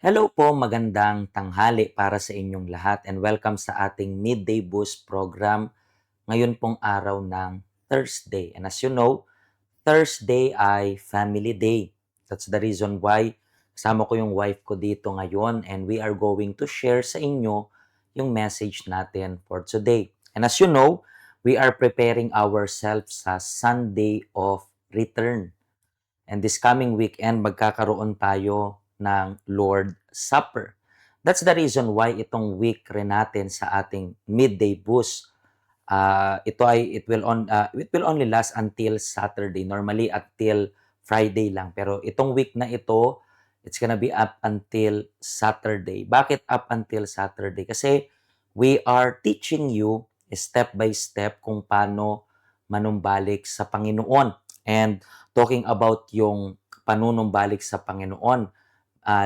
Hello po, magandang tanghali para sa inyong lahat and welcome sa ating Midday Boost program ngayon pong araw ng Thursday. And as you know, Thursday ay Family Day. That's the reason why kasama ko yung wife ko dito ngayon and we are going to share sa inyo yung message natin for today. And as you know, we are preparing ourselves sa Sunday of Return. And this coming weekend, magkakaroon tayo ng Lord Supper. That's the reason why itong week rin natin sa ating midday boost. It will only last until Saturday. Normally until Friday lang. Pero itong week na ito, it's gonna be up until Saturday. Bakit up until Saturday? Kasi we are teaching you step by step kung paano manumbalik sa Panginoon. And talking about yung panunumbalik sa Panginoon,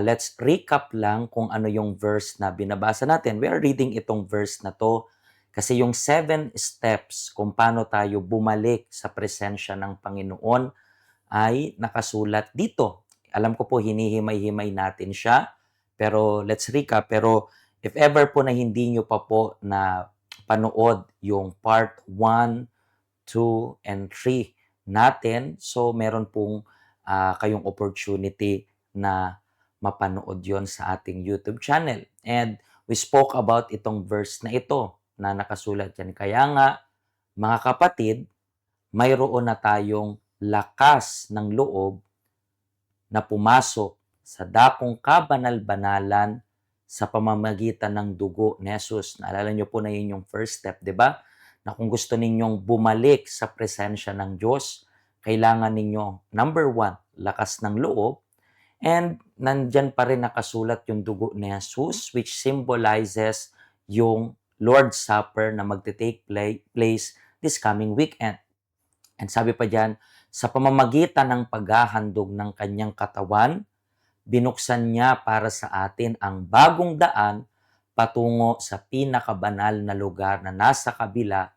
let's recap lang kung ano yung verse na binabasa natin. We are reading itong verse na to kasi yung 7 steps kung paano tayo bumalik sa presensya ng Panginoon ay nakasulat dito. Alam ko po hinihimay-himay natin siya, pero let's recap. Pero if ever po na hindi nyo pa po na panood yung part 1, 2, and 3 natin. So, meron pong kayong opportunity na mapanood yon sa ating YouTube channel. And we spoke about itong verse na ito na nakasulat dyan. Kaya nga, mga kapatid, mayroon na tayong lakas ng loob na pumasok sa dakong kabanal-banalan sa pamamagitan ng dugo ni Jesus. Naalala niyo po na yun yung first step, di ba? Na kung gusto ninyong bumalik sa presensya ng Diyos, kailangan ninyo, number 1, lakas ng loob, and nandyan pa rin nakasulat yung dugo ni Jesus, which symbolizes yung Lord's Supper na magte-take place this coming weekend. And sabi pa dyan, sa pamamagitan ng paghahandog ng kanyang katawan, binuksan niya para sa atin ang bagong daan patungo sa pinakabanal na lugar na nasa kabila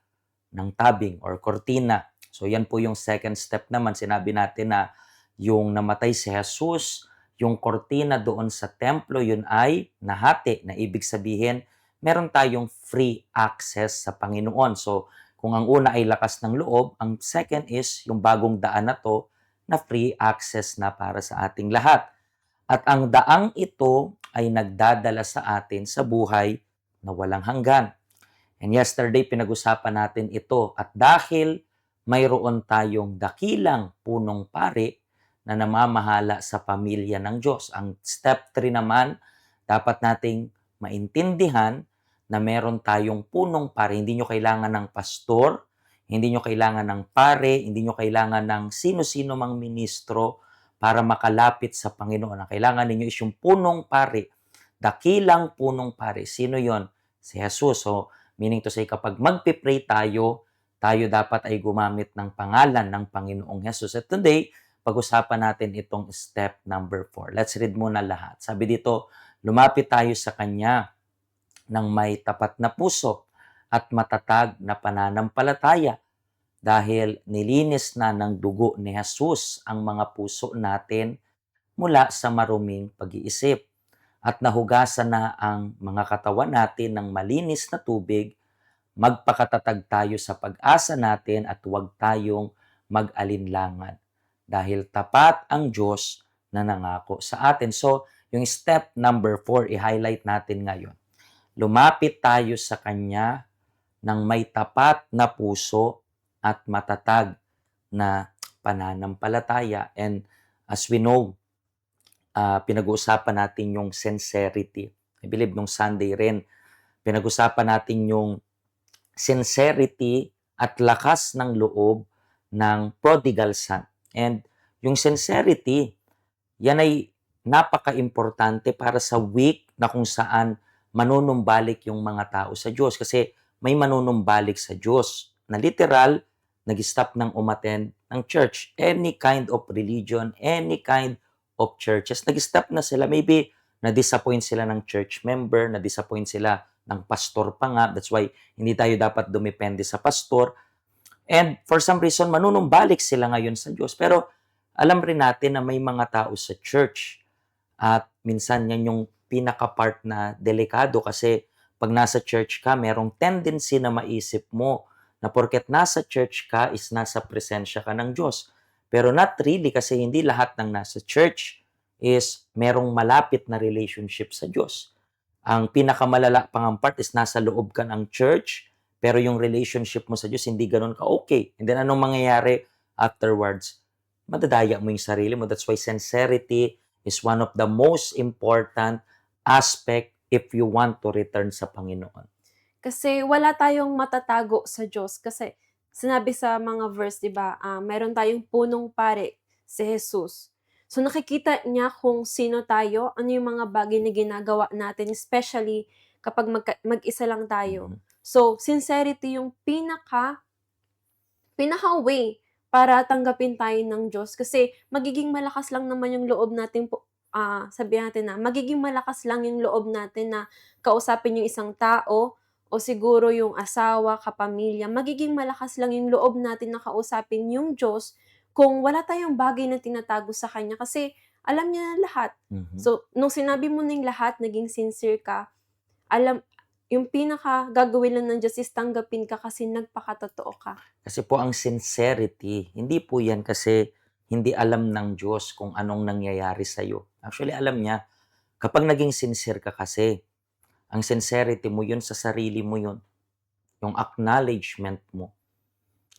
ng tabing or kortina. So yan po yung second step naman. Sinabi natin na yung namatay si Jesus, yung kortina doon sa templo, yun ay nahati, na ibig sabihin, meron tayong free access sa Panginoon. So kung ang una ay lakas ng loob, ang second is yung bagong daan na to na free access na para sa ating lahat. At ang daang ito ay nagdadala sa atin sa buhay na walang hanggan. And yesterday, pinag-usapan natin ito. At dahil mayroon tayong dakilang punong pari na namamahala sa pamilya ng Diyos. Ang step 3 naman, dapat nating maintindihan na meron tayong punong pari. Hindi nyo kailangan ng pastor, hindi nyo kailangan ng pare, hindi nyo kailangan ng sino-sino mang ministro para makalapit sa Panginoon. Ang kailangan ninyo is yung punong pari, dakilang punong pari. Sino yon? Si Jesus. So, meaning to say, kapag magpipray tayo, tayo dapat ay gumamit ng pangalan ng Panginoong Jesus. At today, pag-usapan natin itong step number 4. Let's read muna lahat. Sabi dito, lumapit tayo sa Kanya ng may tapat na puso at matatag na pananampalataya dahil nilinis na ng dugo ni Jesus ang mga puso natin mula sa maruming pag-iisip at nahugasan na ang mga katawan natin ng malinis na tubig. Magpakatatag tayo sa pag-asa natin at huwag tayong mag-alinlangan dahil tapat ang Diyos na nangako sa atin. So, yung step number 4, i-highlight natin ngayon. Lumapit tayo sa Kanya ng may tapat na puso at matatag na pananampalataya. And as we know, pinag-uusapan natin yung sincerity. I believe nung Sunday rin, pinag-usapan natin yung sincerity at lakas ng loob ng prodigal son. And yung sincerity, yan ay napaka-importante para sa week na kung saan manunumbalik yung mga tao sa Diyos. Kasi may manunumbalik sa Diyos na literal, nag-stop ng umattend ng church. Any kind of religion, any kind of churches, nag-stop na sila. Maybe na-disappoint sila ng church member, na-disappoint sila ng pastor pa nga. That's why hindi tayo dapat dumepende sa pastor. And for some reason, manunumbalik sila ngayon sa Diyos. Pero alam rin natin na may mga tao sa church At minsan yan yung pinaka-part na delikado kasi 'pag nasa church ka merong tendency na maisip mo na porket nasa church ka is nasa presensya ka ng Diyos. Pero not really kasi hindi lahat ng nasa church is merong malapit na relationship sa Diyos. Ang pinakamalala pang ang part is nasa loob ka ng church, pero yung relationship mo sa Diyos hindi gano'n ka-okey. And then anong mangyayari afterwards? Madadaya mo yung sarili mo. That's why sincerity is one of the most important aspect if you want to return sa Panginoon. Kasi wala tayong matatago sa Diyos kasi sinabi sa mga verse 'di ba, meron tayong punong pari, si Jesus. So nakikita niya kung sino tayo, ano yung mga bagay na ginagawa natin especially kapag mag-isa lang tayo. Mhm. So sincerity yung pinaka-way para tanggapin tayo ng Diyos kasi magiging malakas lang naman yung loob natin sabihin natin na magiging malakas lang yung loob natin na kausapin yung isang tao o siguro yung asawa, kapamilya, magiging malakas lang yung loob natin na kausapin yung Diyos kung wala tayong bagay na tinatago sa Kanya kasi alam niya na lahat. Mhm. So, nung sinabi mo na yung lahat, naging sincere ka, alam yung pinaka gagawin lang ng Diyos is tanggapin ka kasi nagpakatotoo ka. Kasi po ang sincerity, hindi po yan kasi hindi alam ng Diyos kung anong nangyayari sa'yo. Actually, alam niya. Kapag naging sincere ka kasi, ang sincerity mo yun sa sarili mo yun, yung acknowledgement mo.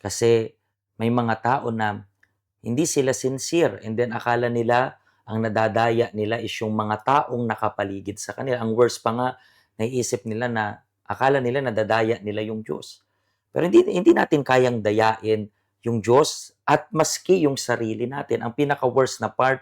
Kasi may mga tao na hindi sila sincere and then akala nila ang nadadaya nila is yung mga taong nakapaligid sa kanila. Ang worst pa nga, naiisip nila na akala nila nadadaya nila yung Diyos. Pero hindi natin kayang dayain yung Diyos at maski yung sarili natin. Ang pinaka-worst na part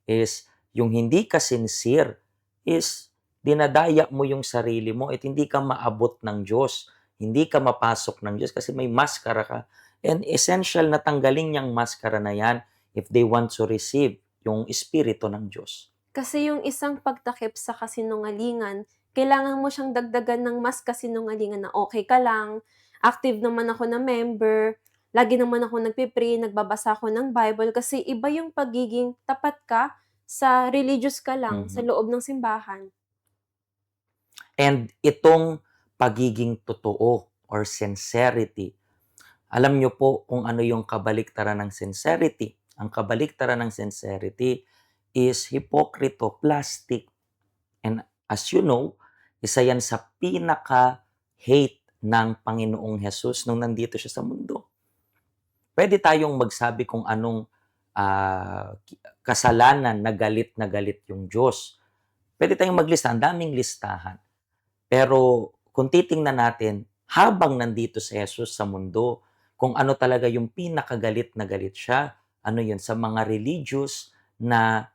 is yung hindi ka sincere is dinadaya mo yung sarili mo at hindi ka maabot ng Diyos. Hindi ka mapasok ng Diyos kasi may maskara ka. And essential na tanggalin yung maskara na yan if they want to receive yung Espiritu ng Diyos. Kasi yung isang pagtakip sa kasinungalingan, kailangan mo siyang dagdagan ng mas kasinungalingan na okay ka lang, active naman ako na member, lagi naman ako nagpe-pray, nagbabasa ako ng Bible, kasi iba yung pagiging tapat ka sa religious ka lang, sa Mhm. loob ng simbahan. And itong pagiging totoo or sincerity, alam niyo po kung ano yung kabaliktaran ng sincerity. Ang kabaliktaran ng sincerity is hipokrito, plastic. And as you know, isa yan sa pinaka-hate ng Panginoong Hesus nung nandito siya sa mundo. Pwede tayong magsabi kung anong kasalanan na galit yung Diyos. Pwede tayong maglista, ang daming listahan. Pero kung titingnan natin, habang nandito si Jesus sa mundo, kung ano talaga yung pinakagalit na galit siya, ano yun, sa mga religious na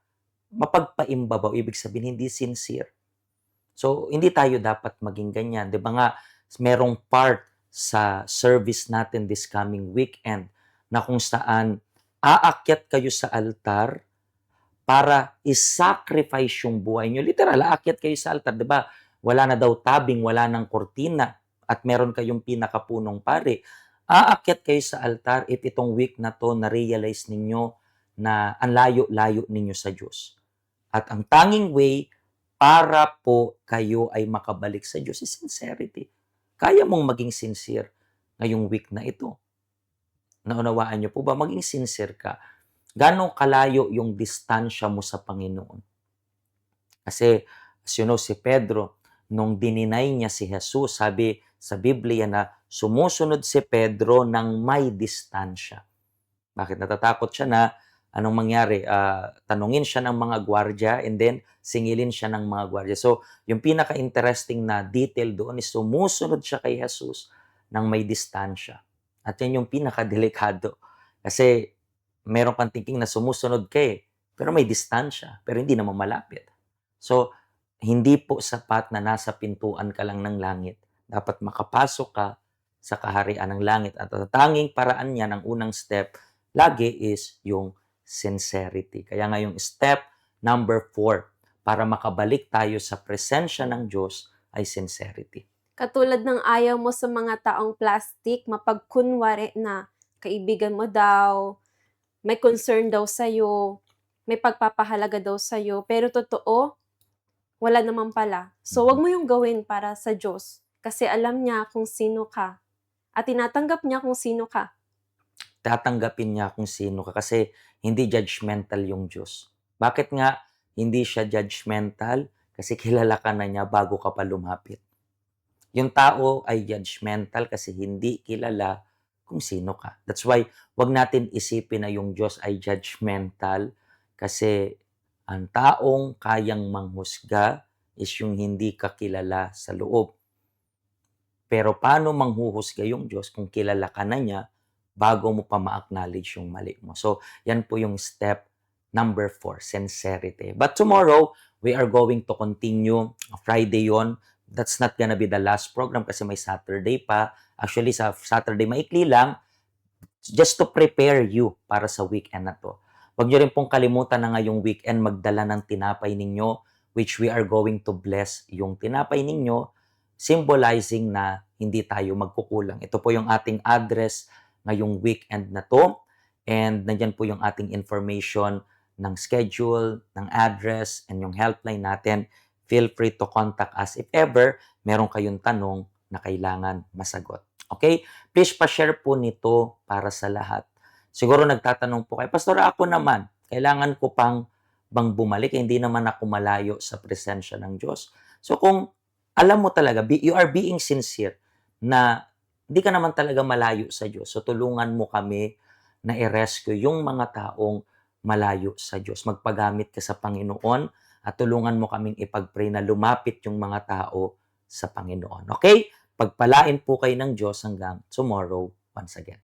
mapagpaimbabaw, ibig sabihin hindi sincere. So, hindi tayo dapat maging ganyan. Di ba nga, merong part sa service natin this coming weekend na kung saan aakyat kayo sa altar para i-sacrifice yung buhay nyo. Literal, aakyat kayo sa altar, di ba? Wala na daw tabing, wala nang kortina, at meron kayong pinakapunong pari. Aakyat kayo sa altar if itong week na to na-realize ninyo na ang layo-layo ninyo sa Diyos. At ang tanging way para po kayo ay makabalik sa Diyos is sincerity. Kaya mong maging sincere ngayong week na ito. Naunawaan niyo po ba? Maging sincere ka. Gano'ng kalayo yung distansya mo sa Panginoon? Kasi, as you know, si Pedro, nung dininay niya si Jesus, sabi sa Biblia na sumusunod si Pedro ng may distansya. Bakit? Natatakot siya na anong mangyari? Tanungin siya ng mga gwardya and then singilin siya ng mga gwardya. So, yung pinaka-interesting na detail doon is sumusunod siya kay Jesus ng may distansya. At yan yung pinaka-delikado. Kasi meron kang thinking na sumusunod ka pero may distansya, pero hindi naman malapit. So, hindi po sapat na nasa pintuan ka lang ng langit. Dapat makapasok ka sa kaharian ng langit. At ang tanging paraan niya ng unang step, lagi is yung sincerity. Kaya nga yung step number 4, para makabalik tayo sa presensya ng Diyos, ay sincerity. Katulad ng ayaw mo sa mga taong plastic, mapagkunwari na kaibigan mo daw, may concern daw sa'yo, may pagpapahalaga daw sa'yo, pero totoo, wala naman pala. So, wag mo yung gawin para sa Diyos kasi alam niya kung sino ka at tinatanggap niya kung sino ka. Tatanggapin niya kung sino ka kasi hindi judgmental yung Diyos. Bakit nga hindi siya judgmental? Kasi kilala ka na niya bago ka pa lumapit. Yung tao ay judgmental kasi hindi kilala kung sino ka. That's why wag natin isipin na yung Diyos ay judgmental kasi ang taong kayang manghusga is yung hindi ka kilala sa loob. Pero paano manghuhusga yung Diyos kung kilala ka na niya bago mo pa ma-acknowledge yung mali mo? So, yan po yung step number 4, sincerity. But tomorrow, we are going to continue. Friday yon. That's not gonna be the last program kasi may Saturday pa. Actually, sa Saturday, maikli lang just to prepare you para sa weekend na to. Huwag nyo rin pong kalimutan na ngayong weekend magdala ng tinapay ninyo, which we are going to bless yung tinapay ninyo, symbolizing na hindi tayo magkukulang. Ito po yung ating address ngayong weekend na to. And nandyan po yung ating information ng schedule, ng address, and yung helpline natin. Feel free to contact us if ever meron kayong tanong na kailangan masagot. Okay? Please pa-share po nito para sa lahat. Siguro nagtatanong po kayo, Pastor, ako naman, kailangan ko pang bang bumalik? Hindi naman ako malayo sa presensya ng Diyos. So kung alam mo talaga, you are being sincere na hindi ka naman talaga malayo sa Diyos. So tulungan mo kami na i-rescue yung mga taong malayo sa Diyos. Magpagamit ka sa Panginoon at tulungan mo kaming ipag-pray na lumapit yung mga tao sa Panginoon. Okay? Pagpalain po kayo ng Diyos hanggang tomorrow once again.